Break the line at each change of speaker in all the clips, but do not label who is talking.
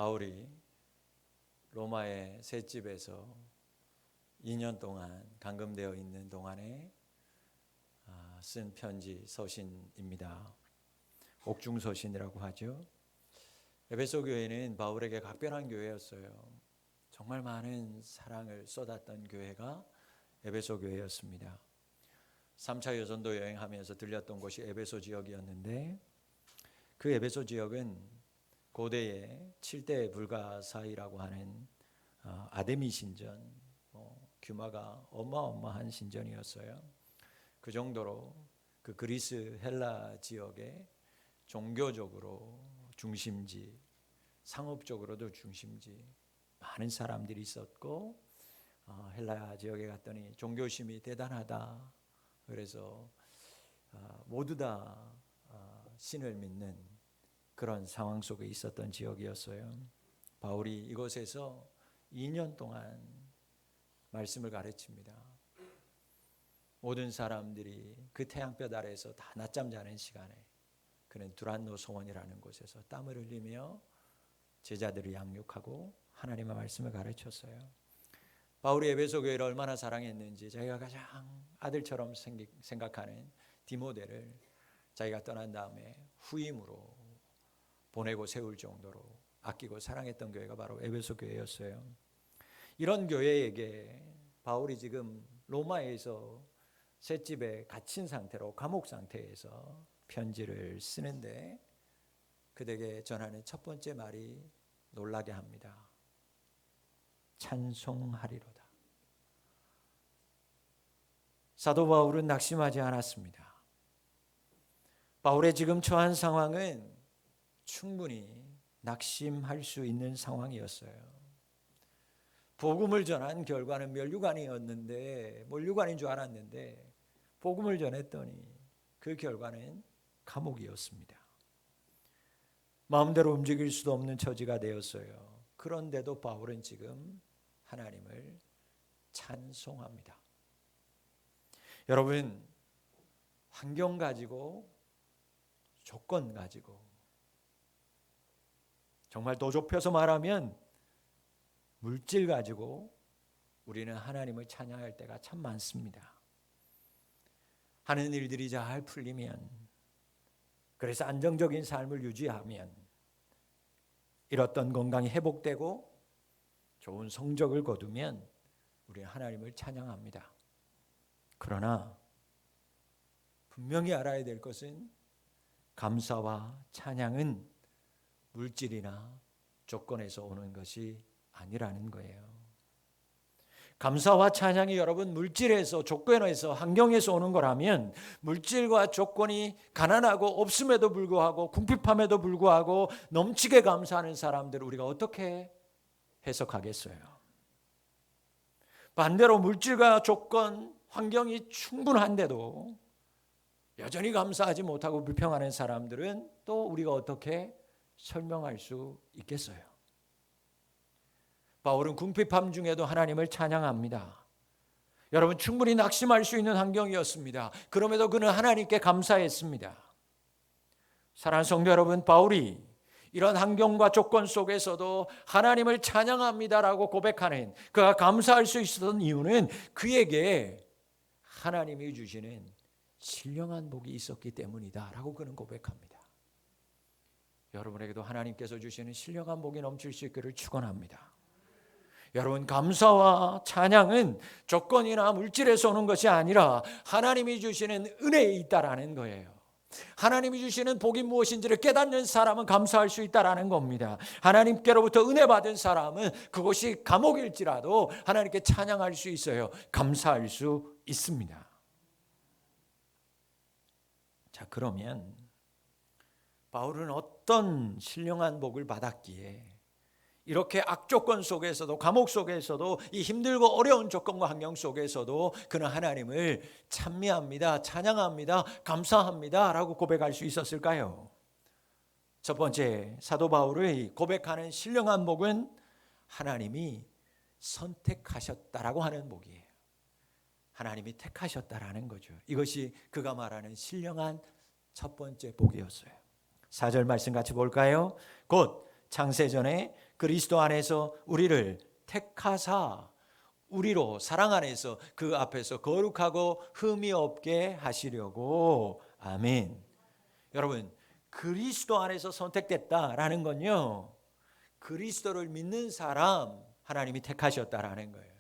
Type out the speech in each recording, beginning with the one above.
바울이 로마의 셋집에서 2년 동안 감금되어 있는 동안에 쓴 편지 서신입니다. 옥중서신이라고 하죠. 에베소 교회는 바울에게 각별한 교회였어요. 정말 많은 사랑을 쏟았던 교회가 에베소 교회였습니다. 3차 여전도 여행하면서 들렸던 곳이 에베소 지역이었는데, 그 에베소 지역은 고대의 7대 불가사의라고 하는 아데미 신전, 규모가 어마어마한 신전이었어요. 그 정도로 그 그리스 헬라 지역의 종교적으로 중심지, 상업적으로도 중심지, 많은 사람들이 있었고, 헬라 지역에 갔더니 종교심이 대단하다. 그래서 모두 다 신을 믿는 그런 상황 속에 있었던 지역이었어요. 바울이 이곳에서 2년 동안 말씀을 가르칩니다. 모든 사람들이 그 태양볕 아래에서 다 낮잠 자는 시간에 그는 두란노 소원이라는 곳에서 땀을 흘리며 제자들을 양육하고 하나님의 말씀을 가르쳤어요. 바울이 에베소 교회를 얼마나 사랑했는지 자기가 가장 아들처럼 생각하는 디모데를 자기가 떠난 다음에 후임으로 보내고 세울 정도로 아끼고 사랑했던 교회가 바로 에베소 교회였어요. 이런 교회에게 바울이 지금 로마에서 셋집에 갇힌 상태로 감옥 상태에서 편지를 쓰는데, 그에게 전하는 첫 번째 말이 놀라게 합니다. 찬송하리로다. 사도 바울은 낙심하지 않았습니다. 바울의 지금 처한 상황은 충분히 낙심할 수 있는 상황이었어요. 복음을 전한 결과는 면류관이었는데, 면류관인 줄 알았는데 복음을 전했더니 그 결과는 감옥이었습니다. 마음대로 움직일 수도 없는 처지가 되었어요. 그런데도 바울은 지금 하나님을 찬송합니다. 여러분, 환경 가지고, 조건 가지고, 정말 더 좁혀서 말하면 물질 가지고 우리는 하나님을 찬양할 때가 참 많습니다. 하는 일들이 잘 풀리면, 그래서 안정적인 삶을 유지하면, 잃었던 건강이 회복되고 좋은 성적을 거두면 우리는 하나님을 찬양합니다. 그러나 분명히 알아야 될 것은 감사와 찬양은 물질이나 조건에서 오는 것이 아니라는 거예요. 감사와 찬양이 여러분 물질에서, 조건에서, 환경에서 오는 거라면, 물질과 조건이 가난하고 없음에도 불구하고, 궁핍함에도 불구하고 넘치게 감사하는 사람들을 우리가 어떻게 해석하겠어요? 반대로 물질과 조건, 환경이 충분한데도 여전히 감사하지 못하고 불평하는 사람들은 또 우리가 어떻게 설명할 수 있겠어요? 바울은 궁핍함 중에도 하나님을 찬양합니다. 여러분, 충분히 낙심할 수 있는 환경이었습니다. 그럼에도 그는 하나님께 감사했습니다. 사랑하는 성도 여러분, 바울이 이런 환경과 조건 속에서도 하나님을 찬양합니다라고 고백하는, 그가 감사할 수 있었던 이유는 그에게 하나님이 주시는 신령한 복이 있었기 때문이다라고 그는 고백합니다. 여러분에게도 하나님께서 주시는 신령한 복이 넘칠 수 있기를 축원합니다. 여러분, 감사와 찬양은 조건이나 물질에서 오는 것이 아니라 하나님이 주시는 은혜에 있다라는 거예요. 하나님이 주시는 복이 무엇인지를 깨닫는 사람은 감사할 수 있다라는 겁니다. 하나님께로부터 은혜 받은 사람은 그것이 감옥일지라도 하나님께 찬양할 수 있어요. 감사할 수 있습니다. 자, 그러면 바울은 어떤 신령한 복을 받았기에 이렇게 악조건 속에서도, 감옥 속에서도, 이 힘들고 어려운 조건과 환경 속에서도 그는 하나님을 찬미합니다, 찬양합니다, 감사합니다 라고 고백할 수 있었을까요? 첫 번째, 사도 바울의 고백하는 신령한 복은 하나님이 선택하셨다라고 하는 복이에요. 하나님이 택하셨다라는 거죠. 이것이 그가 말하는 신령한 첫 번째 복이었어요. 4절 말씀 같이 볼까요? 곧 창세전에 그리스도 안에서 우리를 택하사 우리로 사랑 안에서 그 앞에서 거룩하고 흠이 없게 하시려고. 아멘. 여러분, 그리스도 안에서 선택됐다라는 건요, 그리스도를 믿는 사람 하나님이 택하셨다라는 거예요.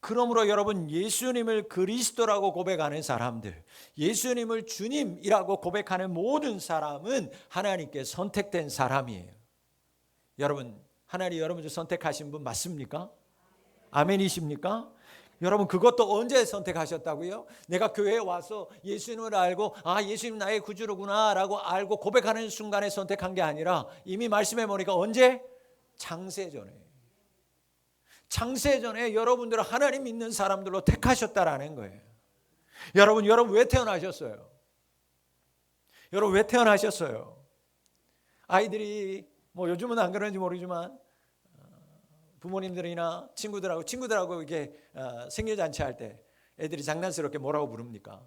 그러므로 여러분, 예수님을 그리스도라고 고백하는 사람들, 예수님을 주님이라고 고백하는 모든 사람은 하나님께 선택된 사람이에요. 여러분, 하나님 여러분을 선택하신 분 맞습니까? 아멘이십니까? 여러분, 그것도 언제 선택하셨다고요? 내가 교회에 와서 예수님을 알고 예수님 나의 구주로구나 라고 알고 고백하는 순간에 선택한 게 아니라 이미 말씀해 보니까 언제? 창세전에 여러분들을 하나님 믿는 사람들로 택하셨다라는 거예요. 여러분 왜 태어나셨어요? 여러분 왜 태어나셨어요? 아이들이 요즘은 안 그런지 모르지만 부모님들이나 친구들하고 이렇게 생일잔치 할 때 애들이 장난스럽게 뭐라고 부릅니까?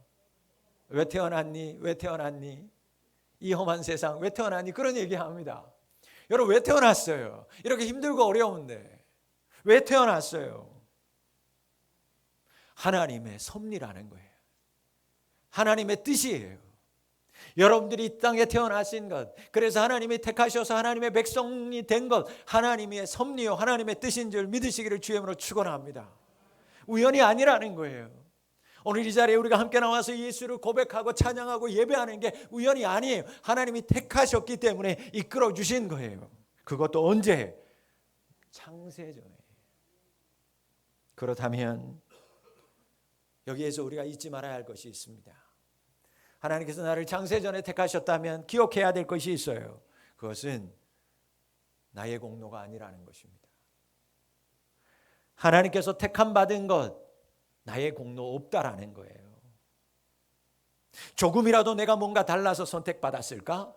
왜 태어났니? 왜 태어났니? 이 험한 세상 왜 태어났니? 그런 얘기합니다. 여러분 왜 태어났어요? 이렇게 힘들고 어려운데 왜 태어났어요? 하나님의 섭리라는 거예요. 하나님의 뜻이에요. 여러분들이 이 땅에 태어나신 것, 그래서 하나님이 택하셔서 하나님의 백성이 된 것, 하나님의 섭리요 하나님의 뜻인 줄 믿으시기를 주의 이름으로 축원합니다. 우연이 아니라는 거예요. 오늘 이 자리에 우리가 함께 나와서 예수를 고백하고 찬양하고 예배하는 게 우연이 아니에요. 하나님이 택하셨기 때문에 이끌어 주신 거예요. 그것도 언제? 창세전에. 그렇다면 여기에서 우리가 잊지 말아야 할 것이 있습니다. 하나님께서 나를 창세전에 택하셨다면 기억해야 될 것이 있어요. 그것은 나의 공로가 아니라는 것입니다. 하나님께서 택함 받은 것 나의 공로 없다라는 거예요. 조금이라도 내가 뭔가 달라서 선택받았을까?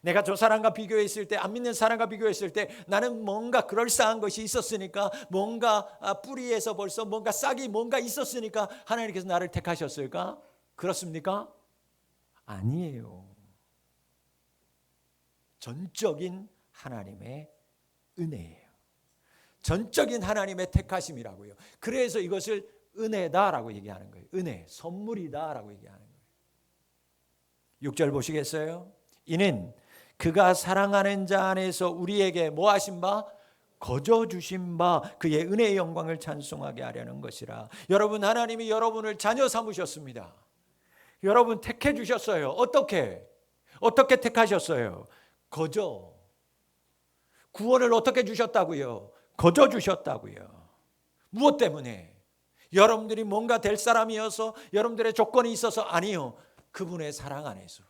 내가 저 사람과 비교했을 때, 안 믿는 사람과 비교했을 때 나는 뭔가 그럴싸한 것이 있었으니까, 뭔가 뿌리에서 벌써 뭔가 싹이 뭔가 있었으니까 하나님께서 나를 택하셨을까? 그렇습니까? 아니에요. 전적인 하나님의 은혜예요. 전적인 하나님의 택하심이라고요. 그래서 이것을 은혜다라고 얘기하는 거예요. 은혜, 선물이다라고 얘기하는 거예요. 6절 보시겠어요? 이는 그가 사랑하는 자 안에서 우리에게 뭐 하신 바? 거저 주신 바 그의 은혜의 영광을 찬송하게 하려는 것이라. 여러분, 하나님이 여러분을 자녀 삼으셨습니다. 여러분 택해 주셨어요. 어떻게 택하셨어요? 거저. 구원을 어떻게 주셨다고요? 거저 주셨다고요. 무엇 때문에? 여러분들이 뭔가 될 사람이어서, 여러분들의 조건이 있어서? 아니요. 그분의 사랑 안에서.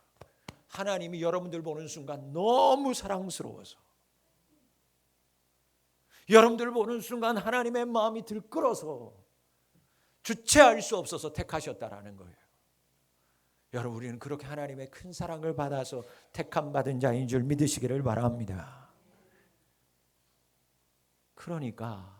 하나님이 여러분들 보는 순간 너무 사랑스러워서, 여러분들 보는 순간 하나님의 마음이 들끓어서 주체할 수 없어서 택하셨다라는 거예요. 여러분, 우리는 그렇게 하나님의 큰 사랑을 받아서 택함 받은 자인 줄 믿으시기를 바랍니다. 그러니까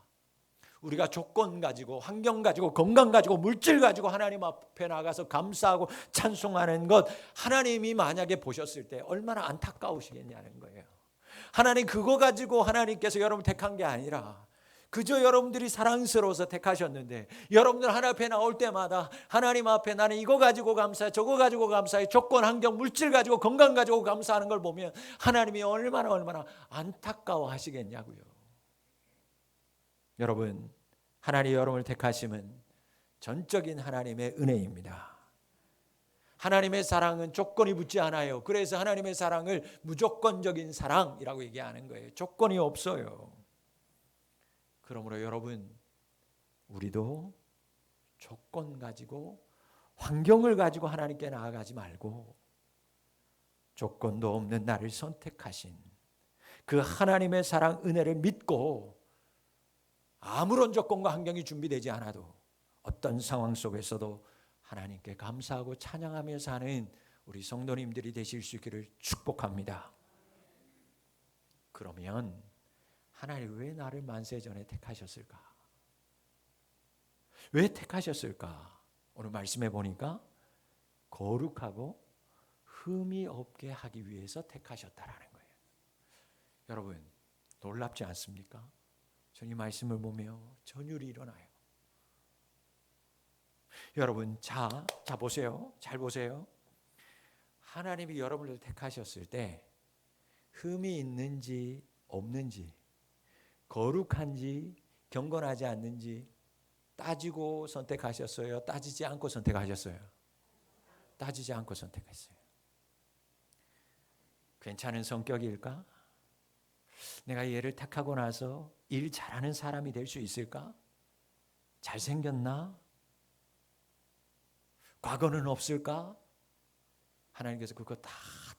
우리가 조건 가지고, 환경 가지고, 건강 가지고, 물질 가지고 하나님 앞에 나가서 감사하고 찬송하는 것, 하나님이 만약에 보셨을 때 얼마나 안타까우시겠냐는 거예요. 하나님 그거 가지고 하나님께서 여러분 택한 게 아니라 그저 여러분들이 사랑스러워서 택하셨는데, 여러분들 하나님 앞에 나올 때마다 하나님 앞에 나는 이거 가지고 감사해, 저거 가지고 감사해, 조건, 환경, 물질 가지고, 건강 가지고 감사하는 걸 보면 하나님이 얼마나 안타까워하시겠냐고요. 여러분, 하나님이 여러분을 택하심은 전적인 하나님의 은혜입니다. 하나님의 사랑은 조건이 붙지 않아요. 그래서 하나님의 사랑을 무조건적인 사랑이라고 얘기하는 거예요. 조건이 없어요. 그러므로 여러분, 우리도 조건 가지고, 환경을 가지고 하나님께 나아가지 말고 조건도 없는 나를 선택하신 그 하나님의 사랑, 은혜를 믿고 아무런 조건과 환경이 준비되지 않아도 어떤 상황 속에서도 하나님께 감사하고 찬양하며 사는 우리 성도님들이 되실 수 있기를 축복합니다. 그러면 하나님 왜 나를 만세전에 택하셨을까? 왜 택하셨을까? 오늘 말씀해 보니까 거룩하고 흠이 없게 하기 위해서 택하셨다라는 거예요. 여러분, 놀랍지 않습니까? 저는 이 말씀을 보며 전율이 일어나요. 여러분, 자 보세요. 잘 보세요. 하나님이 여러분을 택하셨을 때 흠이 있는지 없는지, 거룩한지 경건하지 않는지 따지고 선택하셨어요? 따지지 않고 선택하셨어요? 따지지 않고 선택했어요. 괜찮은 성격일까? 내가 얘를 택하고 나서 일 잘하는 사람이 될 수 있을까? 잘생겼나? 과거는 없을까? 하나님께서 그거 다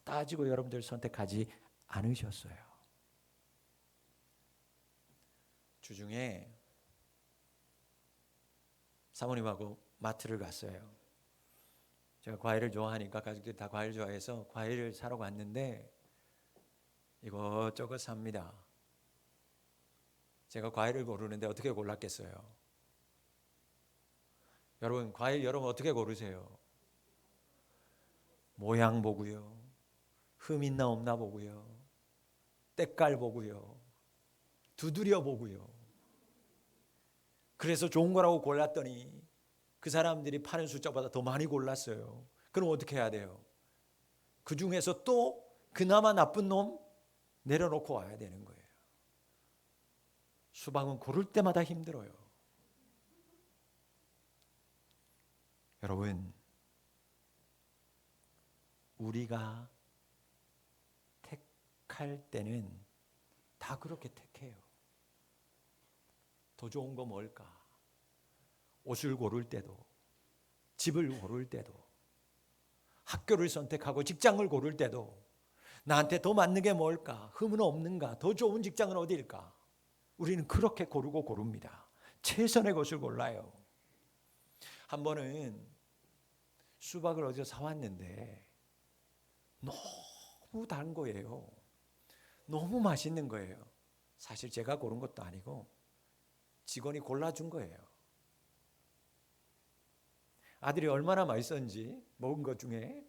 따지고 여러분들 선택하지 않으셨어요. 주중에 사모님하고 마트를 갔어요. 제가 과일을 좋아하니까 가족들이 다 과일 좋아해서 과일을 사러 갔는데 이것저것 삽니다. 제가 과일을 고르는데 어떻게 골랐겠어요? 여러분, 과일 여러분 어떻게 고르세요? 모양 보고요, 흠 있나 없나 보고요, 때깔 보고요, 두드려 보고요. 그래서 좋은 거라고 골랐더니 그 사람들이 파는 숫자보다 더 많이 골랐어요. 그럼 어떻게 해야 돼요? 그 중에서 또 그나마 나쁜 놈 내려놓고 와야 되는 거예요. 수박은 고를 때마다 힘들어요. 여러분, 우리가 택할 때는 다 그렇게 택해요. 더 좋은 거 뭘까? 옷을 고를 때도, 집을 고를 때도, 학교를 선택하고 직장을 고를 때도 나한테 더 맞는 게 뭘까? 흠은 없는가? 더 좋은 직장은 어디일까? 우리는 그렇게 고릅니다. 최선의 것을 골라요. 한 번은 수박을 어디서 사왔는데 너무 단 거예요. 너무 맛있는 거예요. 사실 제가 고른 것도 아니고 직원이 골라준 거예요. 아들이 얼마나 맛있었는지 먹은 것 중에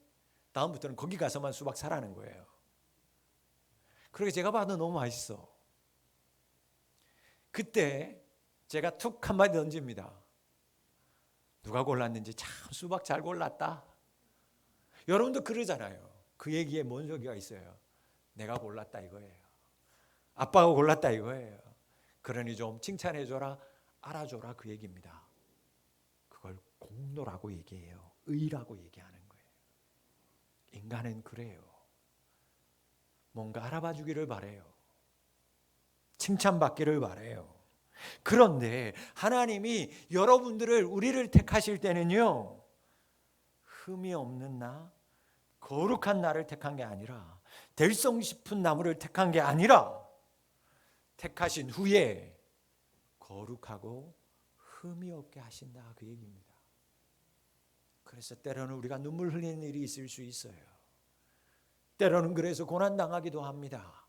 다음부터는 거기 가서만 수박 사라는 거예요. 그렇게 제가 봐도 너무 맛있어. 그때 제가 툭 한마디 던집니다. 누가 골랐는지 참 수박 잘 골랐다. 여러분도 그러잖아요. 그 얘기에 뭔 소리가 있어요? 내가 골랐다 이거예요. 아빠가 골랐다 이거예요. 그러니 좀 칭찬해줘라, 알아줘라 그 얘기입니다. 그걸 공로라고 얘기해요. 의라고 얘기하는 거예요. 인간은 그래요. 뭔가 알아봐 주기를 바래요. 칭찬받기를 바래요. 그런데 하나님이 여러분들을, 우리를 택하실 때는요, 흠이 없는 나, 거룩한 나를 택한 게 아니라, 될성 싶은 나무를 택한 게 아니라, 택하신 후에 거룩하고 흠이 없게 하신다 그 얘기입니다. 그래서 때로는 우리가 눈물 흘리는 일이 있을 수 있어요. 때로는 그래서 고난당하기도 합니다.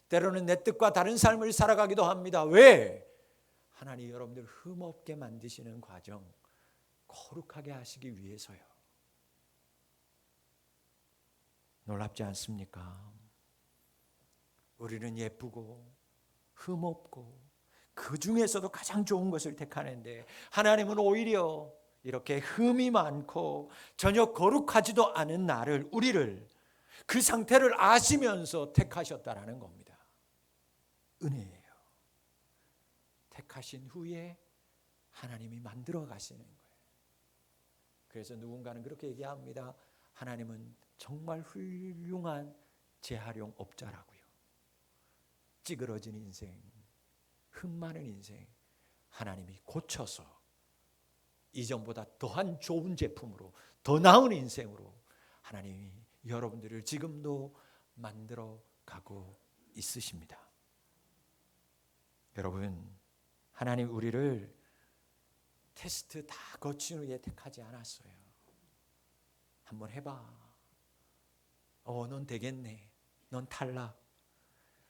때로는 내 뜻과 다른 삶을 살아가기도 합니다. 왜? 하나님 여러분들 흠없게 만드시는 과정, 거룩하게 하시기 위해서요. 놀랍지 않습니까? 우리는 예쁘고 흠없고 그 중에서도 가장 좋은 것을 택하는데 하나님은 오히려 이렇게 흠이 많고 전혀 거룩하지도 않은 나를, 우리를 그 상태를 아시면서 택하셨다라는 겁니다. 은혜예요. 택하신 후에 하나님이 만들어 가시는 거예요. 그래서 누군가는 그렇게 얘기합니다. 하나님은 정말 훌륭한 재활용 업자라고요. 찌그러진 인생, 흠 많은 인생 하나님이 고쳐서 이전보다 더한 좋은 제품으로, 더 나은 인생으로 하나님이 여러분들을 지금도 만들어 가고 있으십니다. 여러분, 하나님 우리를 테스트 다 거친 후에 택하지 않았어요. 한번 해봐. 넌 되겠네. 넌 탈락.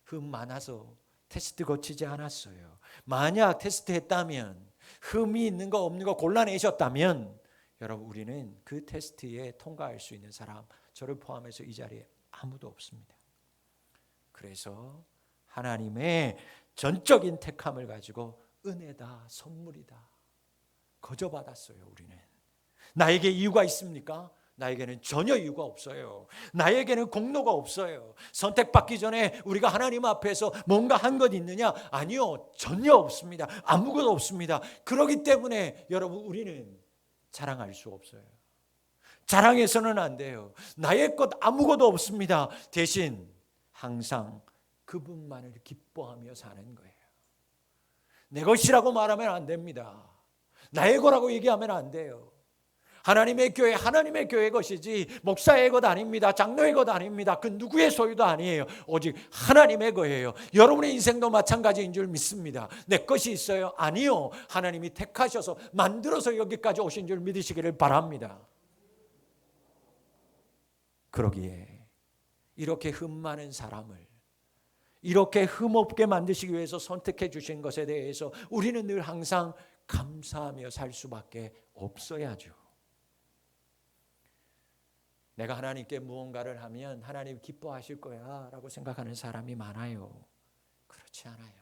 흠 많아서 테스트 거치지 않았어요. 만약 테스트 했다면, 흠이 있는 거 없는 거 골라내셨다면, 여러분 우리는 그 테스트에 통과할 수 있는 사람 저를 포함해서 이 자리에 아무도 없습니다. 그래서 하나님의 전적인 택함을 가지고 은혜다, 선물이다, 거저 받았어요. 우리는. 나에게 이유가 있습니까? 나에게는 전혀 이유가 없어요. 나에게는 공로가 없어요. 선택받기 전에 우리가 하나님 앞에서 뭔가 한 것 있느냐? 아니요, 전혀 없습니다. 아무것도 없습니다. 그렇기 때문에 여러분, 우리는 자랑할 수 없어요. 자랑해서는 안 돼요. 나의 것 아무것도 없습니다. 대신 항상 그분만을 기뻐하며 사는 거예요. 내 것이라고 말하면 안 됩니다. 나의 거라고 얘기하면 안 돼요. 하나님의 교회, 하나님의 교회 것이지 목사의 것 아닙니다. 장로의 것 아닙니다. 그 누구의 소유도 아니에요. 오직 하나님의 거예요. 여러분의 인생도 마찬가지인 줄 믿습니다. 내 것이 있어요? 아니요. 하나님이 택하셔서 만들어서 여기까지 오신 줄 믿으시기를 바랍니다. 그러기에 이렇게 흠 많은 사람을 이렇게 흠없게 만드시기 위해서 선택해 주신 것에 대해서 우리는 늘 항상 감사하며 살 수밖에 없어야죠. 내가 하나님께 무언가를 하면 하나님 기뻐하실 거야 라고 생각하는 사람이 많아요. 그렇지 않아요.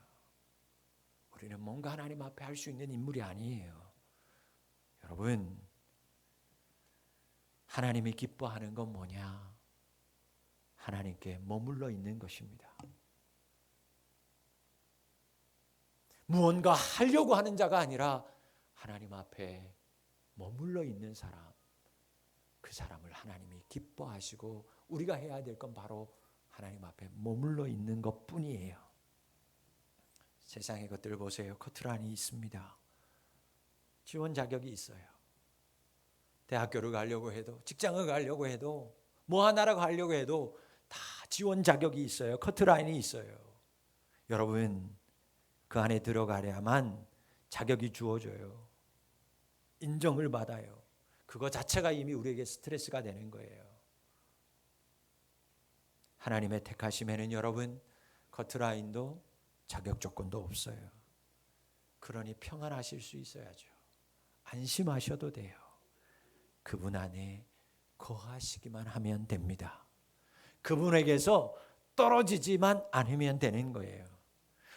우리는 뭔가 하나님 앞에 할 수 있는 인물이 아니에요. 여러분, 하나님이 기뻐하는 건 뭐냐? 하나님께 머물러 있는 것입니다. 무언가 하려고 하는 자가 아니라 하나님 앞에 머물러 있는 사람, 그 사람을 하나님이 기뻐하시고 우리가 해야 될 건 바로 하나님 앞에 머물러 있는 것뿐이에요. 세상의 것들 보세요. 커트라인이 있습니다. 지원 자격이 있어요. 대학교를 가려고 해도, 직장을 가려고 해도, 뭐 하나라고 하려고 해도 다 지원 자격이 있어요. 커트라인이 있어요. 여러분, 그 안에 들어가려면 자격이 주어져요. 인정을 받아요. 그거 자체가 이미 우리에게 스트레스가 되는 거예요. 하나님의 택하심에는 여러분, 커트라인도 자격 조건도 없어요. 그러니 평안하실 수 있어야죠. 안심하셔도 돼요. 그분 안에 거하시기만 하면 됩니다. 그분에게서 떨어지지만 않으면 되는 거예요.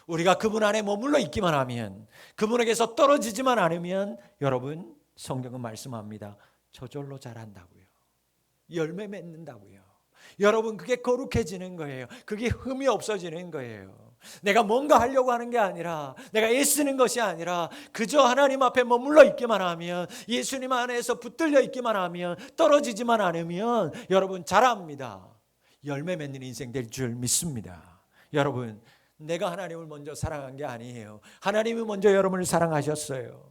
우리가 그분 안에 머물러 있기만 하면, 그분에게서 떨어지지만 않으면 여러분, 성경은 말씀합니다. 저절로 자란다고요. 열매 맺는다고요. 여러분, 그게 거룩해지는 거예요. 그게 흠이 없어지는 거예요. 내가 뭔가 하려고 하는 게 아니라, 내가 애쓰는 것이 아니라 그저 하나님 앞에 머물러 있기만 하면, 예수님 안에서 붙들려 있기만 하면, 떨어지지만 않으면 여러분 자랍니다. 열매 맺는 인생 될 줄 믿습니다. 여러분, 내가 하나님을 먼저 사랑한 게 아니에요. 하나님이 먼저 여러분을 사랑하셨어요.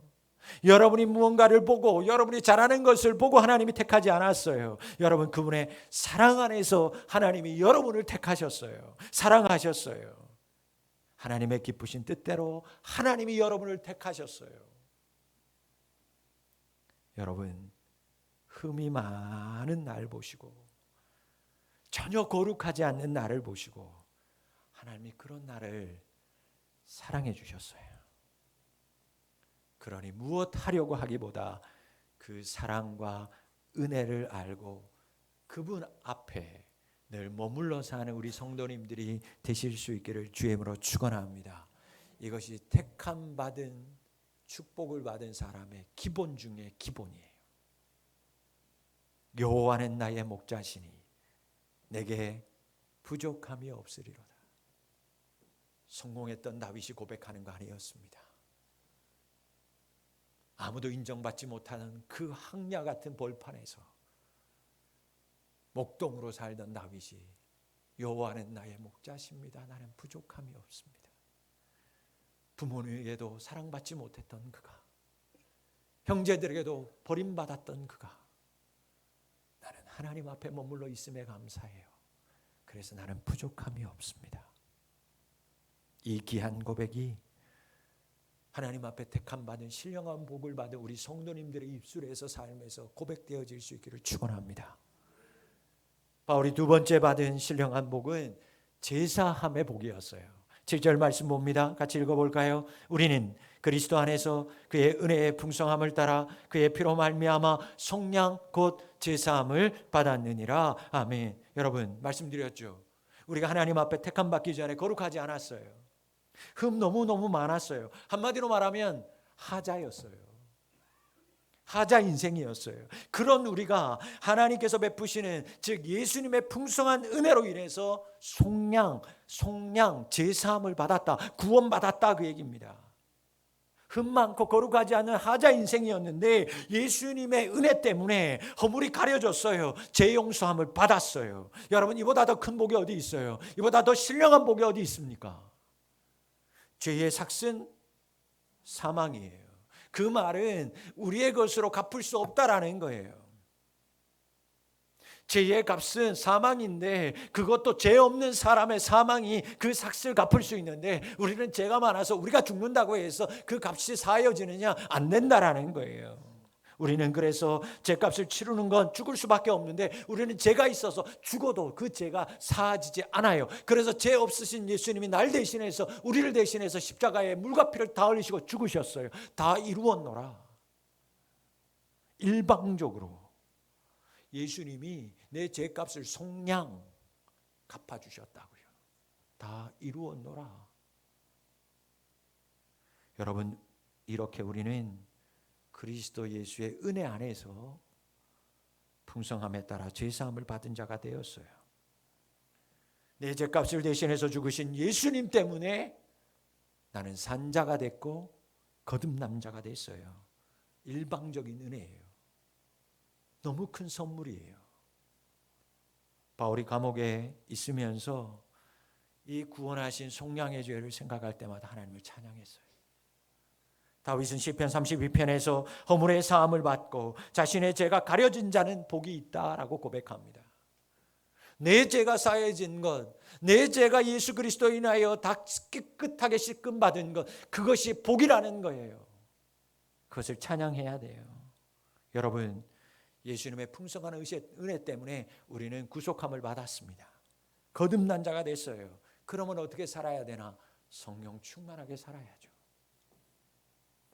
여러분이 무언가를 보고, 여러분이 잘하는 것을 보고 하나님이 택하지 않았어요. 여러분, 그분의 사랑 안에서 하나님이 여러분을 택하셨어요. 사랑하셨어요. 하나님의 기쁘신 뜻대로 하나님이 여러분을 택하셨어요. 여러분, 흠이 많은 날 보시고, 전혀 거룩하지 않는 나를 보시고, 하나님이 그런 나를 사랑해 주셨어요. 그러니 무엇 하려고 하기보다 그 사랑과 은혜를 알고 그분 앞에 늘 머물러 사는 우리 성도님들이 되실 수 있기를 주의 이름으로 축원합니다. 이것이 택함 받은, 축복을 받은 사람의 기본 중에 기본이에요. 여호와는 나의 목자시니 내게 부족함이 없으리로다. 성공했던 다윗이 고백하는 거 아니었습니다. 아무도 인정받지 못하는 그 항야 같은 벌판에서 목동으로 살던 다윗이 여호와는 나의 목자십니다. 나는 부족함이 없습니다. 부모님에게도 사랑받지 못했던 그가, 형제들에게도 버림받았던 그가, 나는 하나님 앞에 머물러 있음에 감사해요. 그래서 나는 부족함이 없습니다. 이 귀한 고백이 하나님 앞에 택함 받은, 신령한 복을 받은 우리 성도님들의 입술에서, 삶에서 고백되어질 수 있기를 축원합니다. 바울이 두 번째 받은 신령한 복은 제사함의 복이었어요. 7절 말씀 봅니다. 같이 읽어볼까요? 우리는 그리스도 안에서 그의 은혜의 풍성함을 따라 그의 피로 말미암아 속량 곧 제사함을 받았느니라. 아멘. 여러분 말씀드렸죠. 우리가 하나님 앞에 택함 받기 전에 거룩하지 않았어요. 흠 너무너무 많았어요. 한마디로 말하면 하자였어요. 하자 인생이었어요. 그런 우리가 하나님께서 베푸시는 즉 예수님의 풍성한 은혜로 인해서 속량 제사함을 받았다. 구원받았다 그 얘기입니다. 흠 많고 거룩하지 않은 하자 인생이었는데 예수님의 은혜 때문에 허물이 가려졌어요. 죄 용서함을 받았어요. 여러분 이보다 더 큰 복이 어디 있어요? 이보다 더 신령한 복이 어디 있습니까? 죄의 삭은 사망이에요. 그 말은 우리의 것으로 갚을 수 없다라는 거예요. 죄의 값은 사망인데 그것도 죄 없는 사람의 사망이 그 삭을 갚을 수 있는데 우리는 죄가 많아서 우리가 죽는다고 해서 그 값이 사여지느냐? 안 된다라는 거예요. 우리는 그래서 죄값을 치르는 건 죽을 수밖에 없는데 우리는 죄가 있어서 죽어도 그 죄가 사하지지 않아요. 그래서 죄 없으신 예수님이 날 대신해서 우리를 대신해서 십자가에 물과 피를 다 흘리시고 죽으셨어요. 다 이루었노라. 일방적으로 예수님이 내 죄값을 속량 갚아주셨다고요. 다 이루었노라. 여러분 이렇게 우리는 그리스도 예수의 은혜 안에서 풍성함에 따라 죄사함을 받은 자가 되었어요. 내 죄값을 대신해서 죽으신 예수님 때문에 나는 산자가 됐고 거듭남자가 됐어요. 일방적인 은혜예요. 너무 큰 선물이에요. 바울이 감옥에 있으면서 이 구원하신 속량의 죄를 생각할 때마다 하나님을 찬양했어요. 다윗은 시편 32편에서 허물의 사함을 받고 자신의 죄가 가려진 자는 복이 있다라고 고백합니다. 내 죄가 사해진 것, 내 죄가 예수 그리스도로 인하여 다 깨끗하게 씻금 받은 것, 그것이 복이라는 거예요. 그것을 찬양해야 돼요. 여러분 예수님의 풍성한 은혜 때문에 우리는 구속함을 받았습니다. 거듭난 자가 됐어요. 그러면 어떻게 살아야 되나? 성령 충만하게 살아야죠.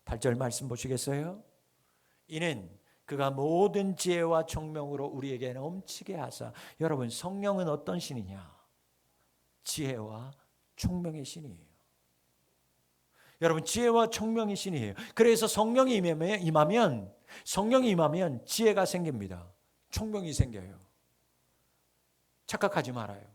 8절 말씀 보시겠어요? 이는 그가 모든 지혜와 총명으로 우리에게 넘치게 하사. 여러분 성령은 어떤 신이냐? 지혜와 총명의 신이에요. 여러분 지혜와 총명의 신이에요. 그래서 성령이 임하면 지혜가 생깁니다. 총명이 생겨요. 착각하지 말아요.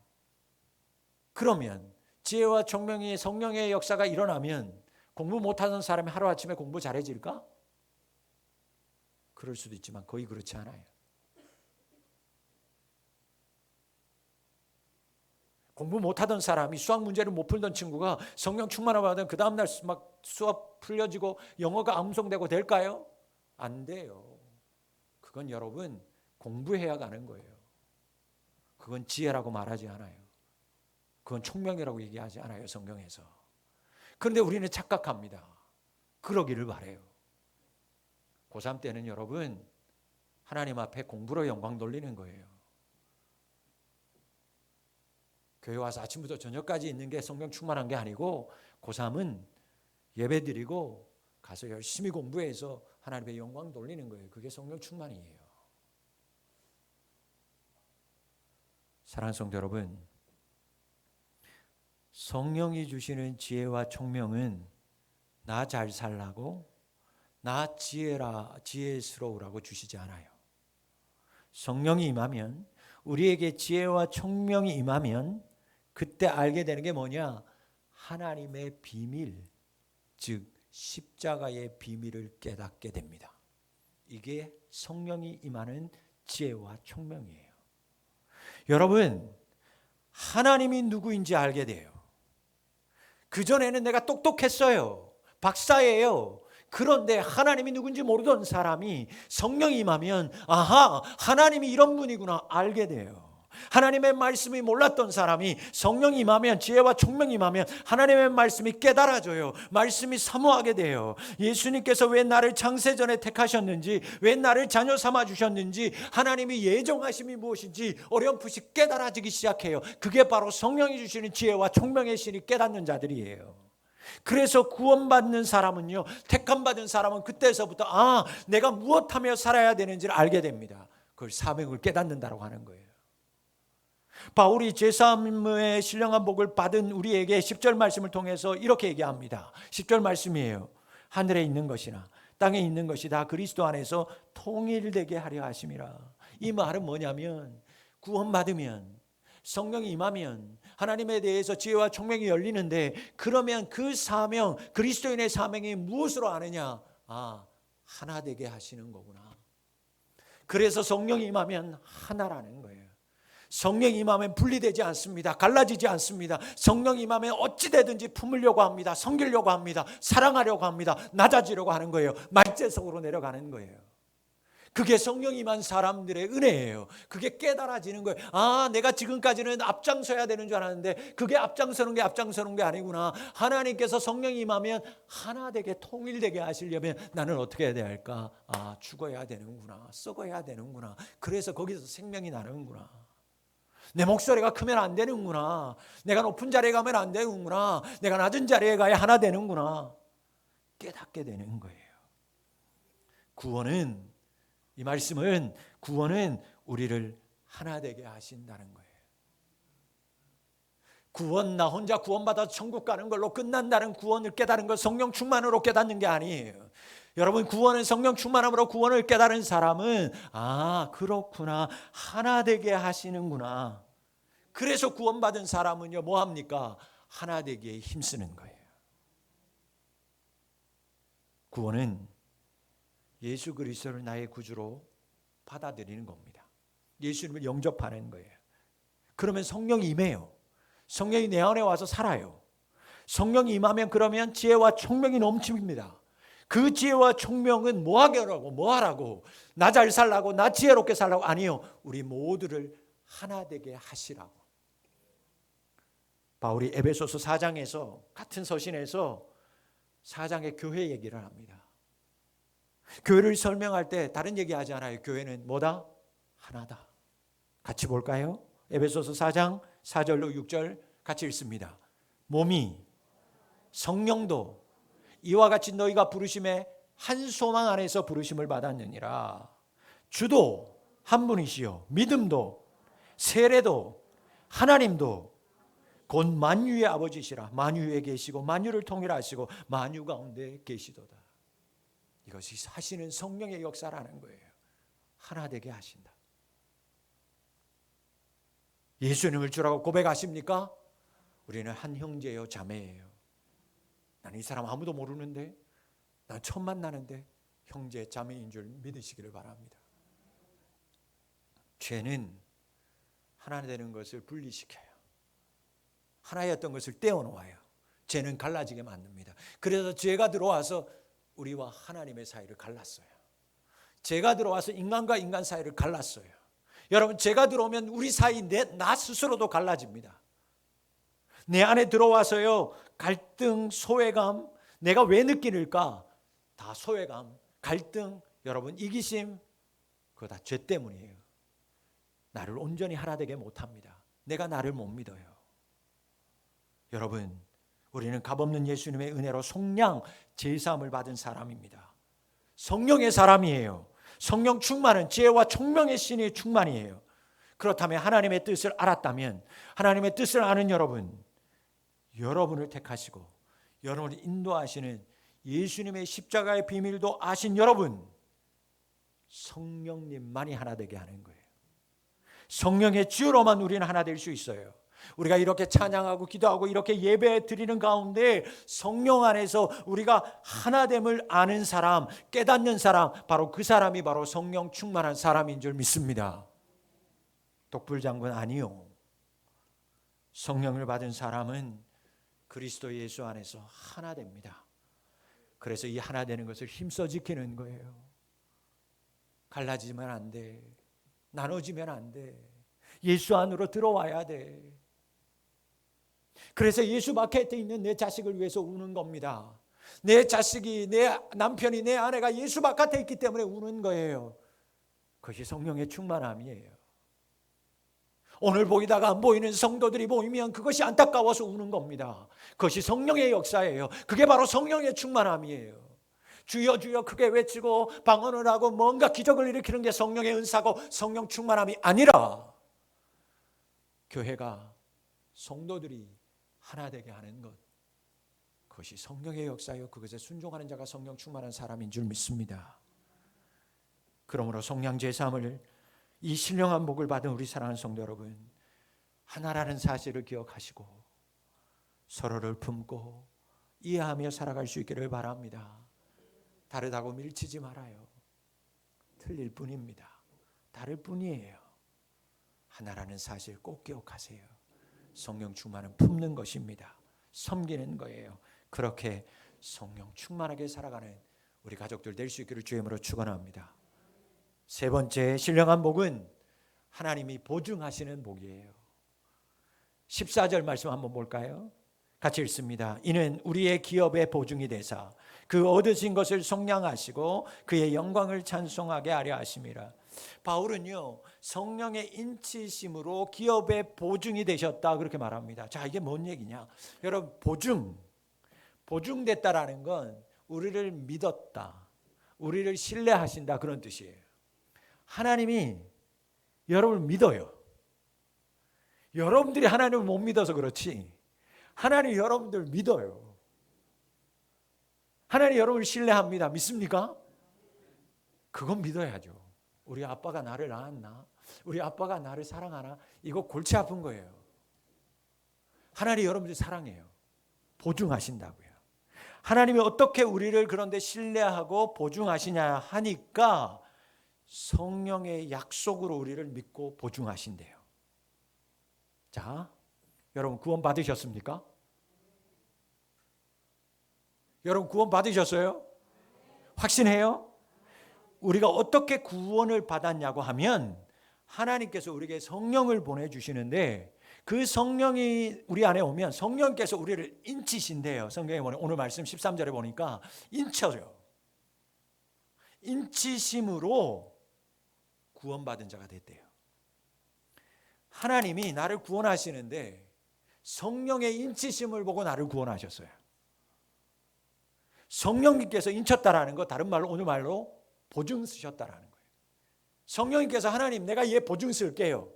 그러면 지혜와 총명의 성령의 역사가 일어나면 공부 못하는 사람이 하루아침에 공부 잘해질까? 그럴 수도 있지만 거의 그렇지 않아요. 공부 못하던 사람이 수학 문제를 못 풀던 친구가 성령 충만함을 받으면 그 다음날 막 수업 풀려지고 영어가 암송되고 될까요? 안 돼요. 그건 여러분 공부해야 가는 거예요. 그건 지혜라고 말하지 않아요. 그건 총명이라고 얘기하지 않아요, 성경에서. 그런데 우리는 착각합니다. 그러기를 바라요. 고3 때는 여러분 하나님 앞에 공부로 영광 돌리는 거예요. 교회 와서 아침부터 저녁까지 있는 게 성령 충만한 게 아니고 고3은 예배 드리고 가서 열심히 공부해서 하나님의 영광 돌리는 거예요. 그게 성령 충만이에요. 사랑하는 성도 여러분, 성령이 주시는 지혜와 총명은 나 잘 살라고, 나 지혜스러우라고 주시지 않아요. 성령이 임하면, 우리에게 지혜와 총명이 임하면 그때 알게 되는 게 뭐냐? 하나님의 비밀, 즉 십자가의 비밀을 깨닫게 됩니다. 이게 성령이 임하는 지혜와 총명이에요. 여러분, 하나님이 누구인지 알게 돼요. 그전에는 내가 똑똑했어요. 박사예요. 그런데 하나님이 누군지 모르던 사람이 성령이 임하면 아하, 하나님이 이런 분이구나 알게 돼요. 하나님의 말씀이 몰랐던 사람이 성령이 임하면, 지혜와 총명이 임하면 하나님의 말씀이 깨달아져요. 말씀이 사모하게 돼요. 예수님께서 왜 나를 창세전에 택하셨는지, 왜 나를 자녀 삼아 주셨는지, 하나님이 예정하심이 무엇인지 어렴풋이 깨달아지기 시작해요. 그게 바로 성령이 주시는 지혜와 총명의 신이 깨닫는 자들이에요. 그래서 구원받는 사람은요, 택함받은 사람은 그때서부터 내가 무엇하며 살아야 되는지를 알게 됩니다. 그걸 사명을 깨닫는다고 하는 거예요. 바울이 제3의 신령한 복을 받은 우리에게 10절 말씀을 통해서 이렇게 얘기합니다. 10절 말씀이에요. 하늘에 있는 것이나 땅에 있는 것이 다 그리스도 안에서 통일되게 하려 하심이라. 이 말은 뭐냐면, 구원받으면, 성령이 임하면 하나님에 대해서 지혜와 총명이 열리는데, 그러면 그 사명, 그리스도인의 사명이 무엇으로 아느냐? 하나 되게 하시는 거구나. 그래서 성령이 임하면 하나라는 거예요. 성령이 임하면 분리되지 않습니다. 갈라지지 않습니다. 성령이 임하면 어찌되든지 품으려고 합니다. 섬기려고 합니다. 사랑하려고 합니다. 낮아지려고 하는 거예요. 말재석으로 내려가는 거예요. 그게 성령이 임한 사람들의 은혜예요. 그게 깨달아지는 거예요. 내가 지금까지는 앞장서야 되는 줄 알았는데 그게 앞장서는 게 아니구나. 하나님께서 성령이 임하면 하나 되게 통일되게 하시려면 나는 어떻게 해야 할까? 죽어야 되는구나. 썩어야 되는구나. 그래서 거기서 생명이 나는구나. 내 목소리가 크면 안 되는구나. 내가 높은 자리에 가면 안 되는구나. 내가 낮은 자리에 가야 하나 되는구나. 깨닫게 되는 거예요. 이 말씀은 구원은 우리를 하나 되게 하신다는 거예요. 나 혼자 구원받아서 천국 가는 걸로 끝난다는 구원을 깨달은 걸 성령 충만으로 깨닫는 게 아니에요. 여러분, 구원은 성령 충만함으로 구원을 깨달은 사람은 그렇구나, 하나 되게 하시는구나. 그래서 구원받은 사람은요, 뭐합니까? 하나 되기에 힘쓰는 거예요. 구원은 예수 그리스도를 나의 구주로 받아들이는 겁니다. 예수님을 영접하는 거예요. 그러면 성령이 임해요. 성령이 내 안에 와서 살아요. 성령이 임하면 그러면 지혜와 총명이 넘칩니다. 그 지혜와 총명은 뭐 하라고? 나 잘 살라고, 나 지혜롭게 살라고? 아니요. 우리 모두를 하나 되게 하시라고. 바울이 에베소서 4장에서, 같은 서신에서 4장의 교회 얘기를 합니다. 교회를 설명할 때 다른 얘기 하지 않아요. 교회는 뭐다? 하나다. 같이 볼까요? 에베소서 4장 4절로 6절 같이 읽습니다. 몸이, 성령도 이와 같이 너희가 부르심에 한 소망 안에서 부르심을 받았느니라. 주도 한 분이시요, 믿음도, 세례도, 하나님도 곧 만유의 아버지시라. 만유에 계시고 만유를 통일하시고 만유 가운데 계시도다. 이것이 하시는 성령의 역사라는 거예요. 하나 되게 하신다. 예수님을 주라고 고백하십니까? 우리는 한 형제요 자매예요. 나는 이 사람 아무도 모르는데, 난 처음 만나는데 형제 자매인 줄 믿으시기를 바랍니다. 죄는 하나 되는 것을 분리시켜요. 하나였던 것을 떼어놓아요. 죄는 갈라지게 만듭니다. 그래서 죄가 들어와서 우리와 하나님의 사이를 갈랐어요. 죄가 들어와서 인간과 인간 사이를 갈랐어요. 여러분, 죄가 들어오면 우리 사이 나 스스로도 갈라집니다. 내 안에 들어와서요, 갈등, 소외감, 내가 왜 느끼는가? 다 소외감, 갈등, 여러분, 이기심, 그거 다 죄 때문이에요. 나를 온전히 하나 되게 못합니다. 내가 나를 못 믿어요. 여러분, 우리는 값없는 예수님의 은혜로 속량 제사함을 받은 사람입니다. 성령의 사람이에요. 성령 충만은 지혜와 총명의 신이 충만이에요. 그렇다면 하나님의 뜻을 알았다면, 하나님의 뜻을 아는 여러분을 택하시고 여러분을 인도하시는 예수님의 십자가의 비밀도 아신 여러분, 성령님만이 하나 되게 하는 거예요. 성령의 지혜로만 우리는 하나 될 수 있어요. 우리가 이렇게 찬양하고 기도하고 이렇게 예배 드리는 가운데 성령 안에서 우리가 하나됨을 아는 사람, 깨닫는 사람, 바로 그 사람이 바로 성령 충만한 사람인 줄 믿습니다. 독불장군 아니요. 성령을 받은 사람은 그리스도 예수 안에서 하나 됩니다. 그래서 이 하나 되는 것을 힘써 지키는 거예요. 갈라지면 안 돼. 나눠지면 안 돼. 예수 안으로 들어와야 돼. 그래서 예수 밖에 있는 내 자식을 위해서 우는 겁니다. 내 자식이, 내 남편이, 내 아내가 예수 바깥에 있기 때문에 우는 거예요. 그것이 성령의 충만함이에요. 오늘 보이다가 안 보이는 성도들이 보이면 그것이 안타까워서 우는 겁니다. 그것이 성령의 역사예요. 그게 바로 성령의 충만함이에요. 주여 주여 크게 외치고 방언을 하고 뭔가 기적을 일으키는 게 성령의 은사고 성령 충만함이 아니라 교회가 성도들이 하나 되게 하는 것, 그것이 성령의 역사요. 그것에 순종하는 자가 성령 충만한 사람인 줄 믿습니다. 그러므로 성령 제3을 이 신령한 복을 받은 우리 사랑하는 성도 여러분, 하나라는 사실을 기억하시고 서로를 품고 이해하며 살아갈 수 있기를 바랍니다. 다르다고 밀치지 말아요. 틀릴 뿐입니다. 다를 뿐이에요. 하나라는 사실 꼭 기억하세요. 성령 충만은 품는 것입니다. 섬기는 거예요. 그렇게 성령 충만하게 살아가는 우리 가족들 될 수 있기를 주의 이름으로 축원합니다. 세 번째 신령한 복은 하나님이 보증하시는 복이에요. 14절 말씀 한번 볼까요? 같이 읽습니다. 이는 우리의 기업의 보증이 되사 그 얻으신 것을 속량하시고 그의 영광을 찬송하게 하려 하심이라. 바울은요, 성령의 인치심으로 기업의 보증이 되셨다 그렇게 말합니다. 자, 이게 뭔 얘기냐? 여러분, 보증됐다라는 건 우리를 믿었다, 우리를 신뢰하신다 그런 뜻이에요. 하나님이 여러분을 믿어요. 여러분들이 하나님을 못 믿어서 그렇지 하나님이 여러분들 믿어요. 하나님이 여러분을 신뢰합니다. 믿습니까? 그건 믿어야죠. 우리 아빠가 나를 낳았나? 우리 아빠가 나를 사랑하나? 이거 골치 아픈 거예요. 하나님이 여러분들 사랑해요. 보증하신다고요. 하나님이 어떻게 우리를 그런데 신뢰하고 보증하시냐 하니까 성령의 약속으로 우리를 믿고 보증하신대요. 자, 여러분 구원 받으셨습니까? 여러분 구원 받으셨어요? 확신해요? 우리가 어떻게 구원을 받았냐고 하면 하나님께서 우리에게 성령을 보내주시는데 그 성령이 우리 안에 오면 성령께서 우리를 인치신대요. 성경에 보면 오늘 말씀 13절에 보니까 인쳐요. 인치심으로 구원받은 자가 됐대요. 하나님이 나를 구원하시는데 성령의 인치심을 보고 나를 구원하셨어요. 성령님께서 인쳤다라는 거 다른 말로 오늘 말로 보증 쓰셨다라는 거예요. 성령님께서 하나님 내가 얘 보증 쓸게요.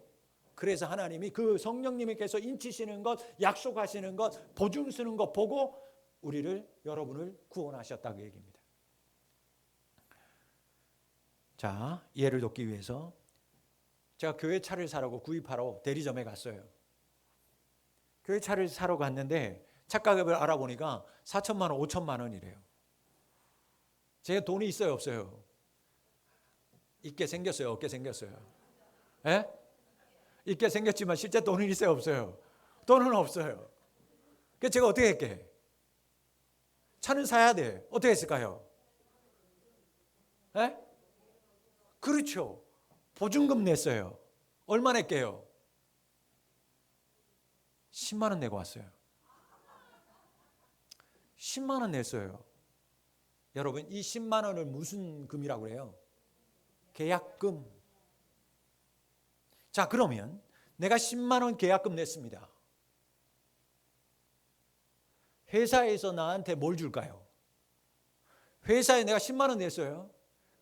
그래서 하나님이 그 성령님께서 인치시는 것, 약속하시는 것, 보증 쓰는 것 보고 우리를 여러분을 구원하셨다고 얘기입니다. 자, 이해를 돕기 위해서 제가 교회 차를 사려고 구입하러 대리점에 갔어요. 교회 차를 사러 갔는데 차가격을 알아보니까 4천만 원, 5천만 원이래요. 제가 돈이 있어요, 없어요? 있게 생겼어요, 없게 생겼어요? 예? 있게 생겼지만 실제 돈은 있어요, 없어요? 돈은 없어요. 그래서 제가 어떻게 할게? 차는 사야 돼. 어떻게 했을까요? 예? 그렇죠. 보증금 냈어요. 얼마 낼게요? 10만 원 내고 왔어요. 10만 원 냈어요. 여러분, 이 10만 원을 무슨 금이라고 해요? 계약금. 자, 그러면 내가 10만 원 계약금 냈습니다. 회사에서 나한테 뭘 줄까요? 회사에 내가 10만 원 냈어요.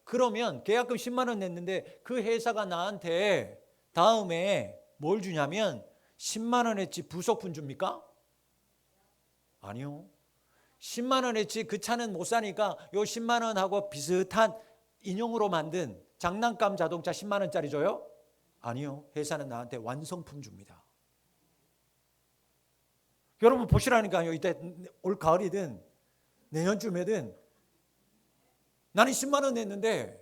그러면 계약금 10만 원 냈는데 그 회사가 나한테 다음에 뭘 주냐면 10만 원어치 부속품 줍니까? 아니요. 10만 원어치 그 차는 못 사니까 요 10만 원하고 비슷한 인용으로 만든 장난감 자동차 10만 원짜리 줘요? 아니요. 회사는 나한테 완성품 줍니다. 여러분 보시라니까요. 이때 올 가을이든 내년쯤에든 나는 10만 원 냈는데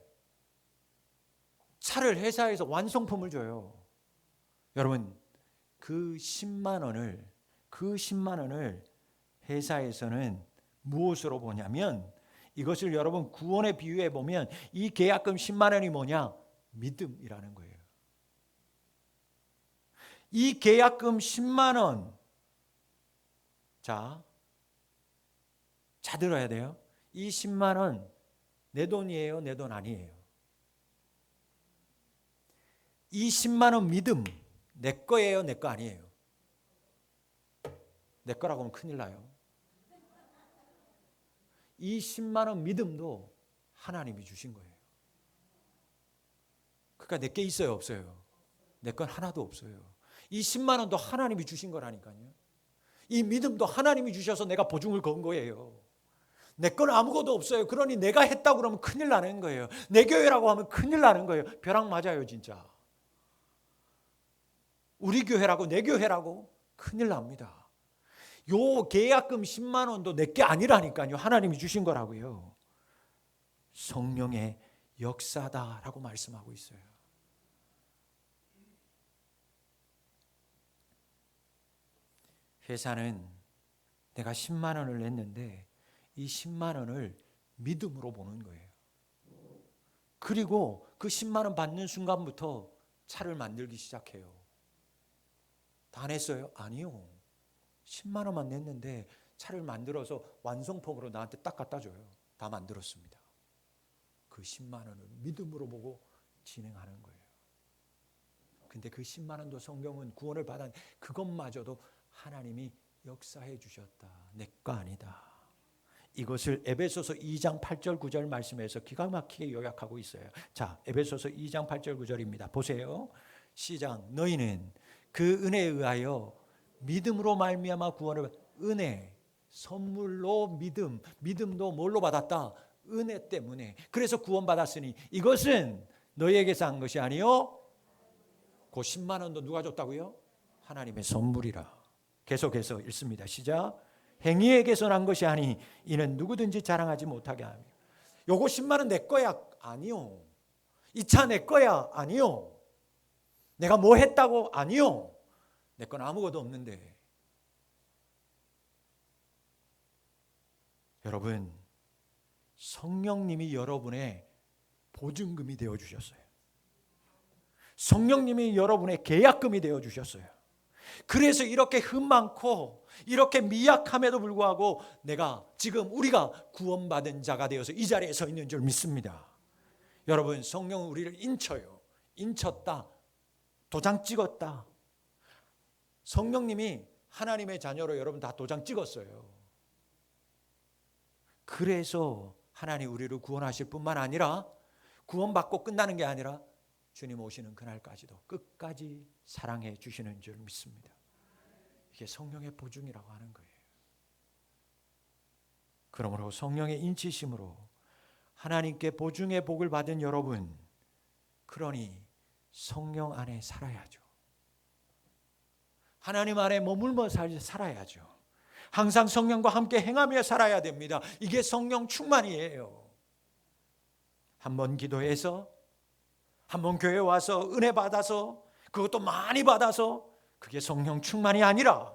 차를 회사에서 완성품을 줘요. 여러분 그 10만 원을 회사에서는 무엇으로 보냐면 이것을 여러분 구원에 비유해 보면 이 계약금 10만 원이 뭐냐? 믿음이라는 거예요. 이 계약금 10만 원. 자 들어야 돼요. 이 10만 원 내 돈이에요? 내 돈 아니에요? 이 10만 원 믿음 내 거예요, 내 거 아니에요? 내 거라고 하면 큰일 나요. 이 10만 원 믿음도 하나님이 주신 거예요. 그러니까 내 게 있어요, 없어요? 내 건 하나도 없어요. 이 10만 원도 하나님이 주신 거라니까요. 이 믿음도 하나님이 주셔서 내가 보증을 건 거예요. 내 건 아무것도 없어요. 그러니 내가 했다고 그러면 큰일 나는 거예요. 내 교회라고 하면 큰일 나는 거예요. 벼락 맞아요, 진짜. 우리 교회라고, 내 교회라고 큰일 납니다. 요 계약금 10만 원도 내 게 아니라니까요. 하나님이 주신 거라고요. 성령의 역사다라고 말씀하고 있어요. 회사는 내가 10만 원을 냈는데 이 10만 원을 믿음으로 보는 거예요. 그리고 그 10만 원 받는 순간부터 차를 만들기 시작해요. 다 냈어요? 아니요. 10만 원만 냈는데 차를 만들어서 완성품으로 나한테 딱 갖다 줘요. 다 만들었습니다. 그 10만 원을 믿음으로 보고 진행하는 거예요. 근데 그 10만 원도 성경은 구원을 받은 그것마저도 하나님이 역사해 주셨다. 내 거 아니다. 이것을 에베소서 2장 8절 9절 말씀에서 기가 막히게 요약하고 있어요. 자, 에베소서 2장 8절 9절입니다. 보세요. 시작. 너희는 그 은혜에 의하여 믿음으로 말미암아 구원을 은혜, 선물로 믿음도 뭘로 받았다? 은혜 때문에. 그래서 구원받았으니 이것은 너희에게서 한 것이 아니요. 그 10만 원도 누가 줬다고요? 하나님의 선물이라. 계속해서 읽습니다. 시작. 행위에게서 난 것이 아니 이는 누구든지 자랑하지 못하게 하며. 요거 10만 원 내 거야? 아니요. 이 차 내 거야? 아니요. 내가 뭐 했다고? 아니요. 내 건 아무것도 없는데. 여러분, 성령님이 여러분의 보증금이 되어주셨어요. 성령님이 여러분의 계약금이 되어주셨어요. 그래서 이렇게 흠 많고 이렇게 미약함에도 불구하고 내가 지금 우리가 구원받은 자가 되어서 이 자리에 서 있는 줄 믿습니다. 여러분, 성령은 우리를 인쳐요. 인쳤다. 도장 찍었다. 성령님이 하나님의 자녀로 여러분 다 도장 찍었어요. 그래서 하나님 우리를 구원하실 뿐만 아니라 구원받고 끝나는 게 아니라 주님 오시는 그날까지도 끝까지 사랑해 주시는 줄 믿습니다. 이게 성령의 보증이라고 하는 거예요. 그러므로 성령의 인치심으로 하나님께 보증의 복을 받은 여러분, 그러니 성령 안에 살아야죠. 하나님 안에 머물며 살아야죠. 항상 성령과 함께 행하며 살아야 됩니다. 이게 성령 충만이에요. 한번 기도해서, 한번 교회 와서 은혜 받아서, 그것도 많이 받아서 그게 성령 충만이 아니라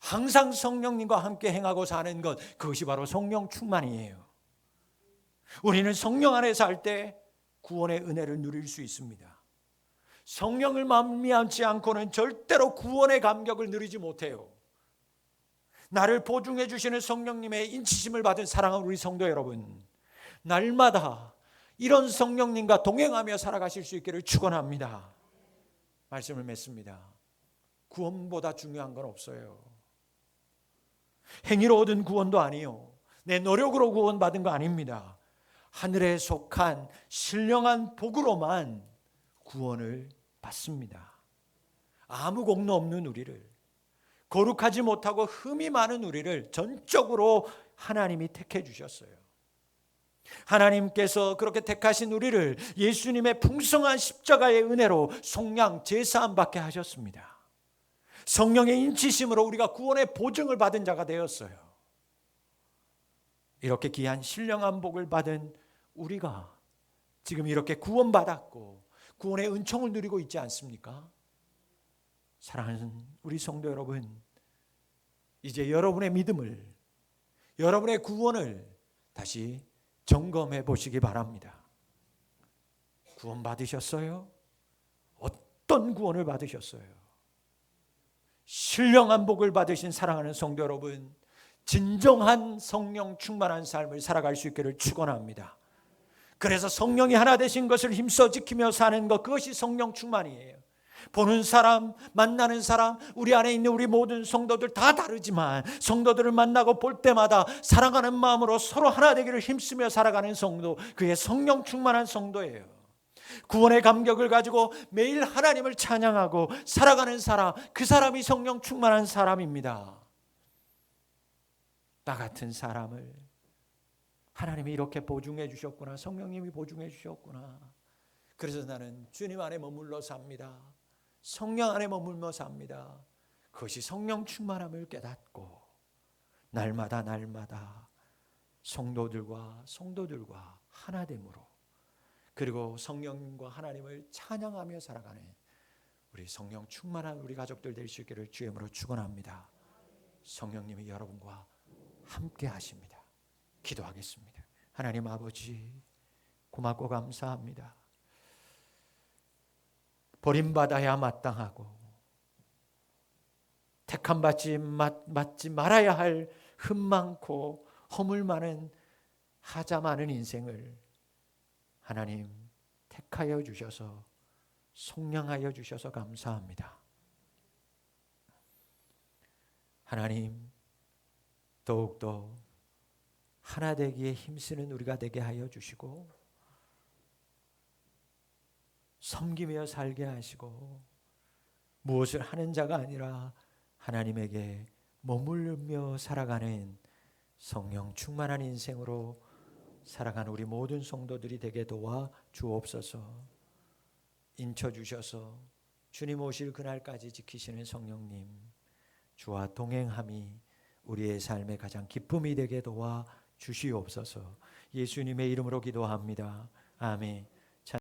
항상 성령님과 함께 행하고 사는 것, 그것이 바로 성령 충만이에요. 우리는 성령 안에 살 때 구원의 은혜를 누릴 수 있습니다. 성령을 말미암지 않고는 절대로 구원의 감격을 누리지 못해요. 나를 보증해 주시는 성령님의 인치심을 받은 사랑하는 우리 성도 여러분, 날마다 이런 성령님과 동행하며 살아가실 수 있기를 축원합니다. 말씀을 맺습니다. 구원보다 중요한 건 없어요. 행위로 얻은 구원도 아니요, 내 노력으로 구원받은 거 아닙니다. 하늘에 속한 신령한 복으로만 구원을 받습니다. 아무 공로 없는 우리를, 거룩하지 못하고 흠이 많은 우리를 전적으로 하나님이 택해 주셨어요. 하나님께서 그렇게 택하신 우리를 예수님의 풍성한 십자가의 은혜로 속량 제사함 받게 하셨습니다. 성령의 인치심으로 우리가 구원의 보증을 받은 자가 되었어요. 이렇게 귀한 신령한 복을 받은 우리가 지금 이렇게 구원받았고 구원의 은총을 누리고 있지 않습니까? 사랑하는 우리 성도 여러분, 이제 여러분의 믿음을, 여러분의 구원을 다시 점검해 보시기 바랍니다. 구원 받으셨어요? 어떤 구원을 받으셨어요? 신령한 복을 받으신 사랑하는 성도 여러분, 진정한 성령 충만한 삶을 살아갈 수 있기를 축원합니다. 그래서 성령이 하나 되신 것을 힘써 지키며 사는 것, 그것이 성령 충만이에요. 보는 사람, 만나는 사람, 우리 안에 있는 우리 모든 성도들 다 다르지만 성도들을 만나고 볼 때마다 사랑하는 마음으로 서로 하나 되기를 힘쓰며 살아가는 성도, 그게 성령 충만한 성도예요. 구원의 감격을 가지고 매일 하나님을 찬양하고 살아가는 사람, 그 사람이 성령 충만한 사람입니다. 나 같은 사람을 하나님이 이렇게 보증해 주셨구나. 성령님이 보증해 주셨구나. 그래서 나는 주님 안에 머물러 삽니다. 성령 안에 머물며 삽니다. 그것이 성령 충만함을 깨닫고 날마다 성도들과 하나됨으로, 그리고 성령님과 하나님을 찬양하며 살아가는 우리 성령 충만한 우리 가족들 될 수 있기를 주의 이름으로 축원합니다. 성령님이 여러분과 함께 하십니다. 기도하겠습니다. 하나님 아버지, 고맙고 감사합니다. 버림받아야 마땅하고 택함받지 말아야 할 흠 많고 허물 많은 하자 많은 인생을 하나님 택하여 주셔서 속량하여 주셔서 감사합니다. 하나님, 더욱더 하나 되기에 힘쓰는 우리가 되게 하여 주시고 섬기며 살게 하시고 무엇을 하는 자가 아니라 하나님에게 머물며 살아가는 성령 충만한 인생으로 살아가는 우리 모든 성도들이 되게 도와 주옵소서. 인쳐 주셔서 주님 오실 그날까지 지키시는 성령님, 주와 동행함이 우리의 삶의 가장 기쁨이 되게 도와 주시옵소서. 예수님의 이름으로 기도합니다. 아멘.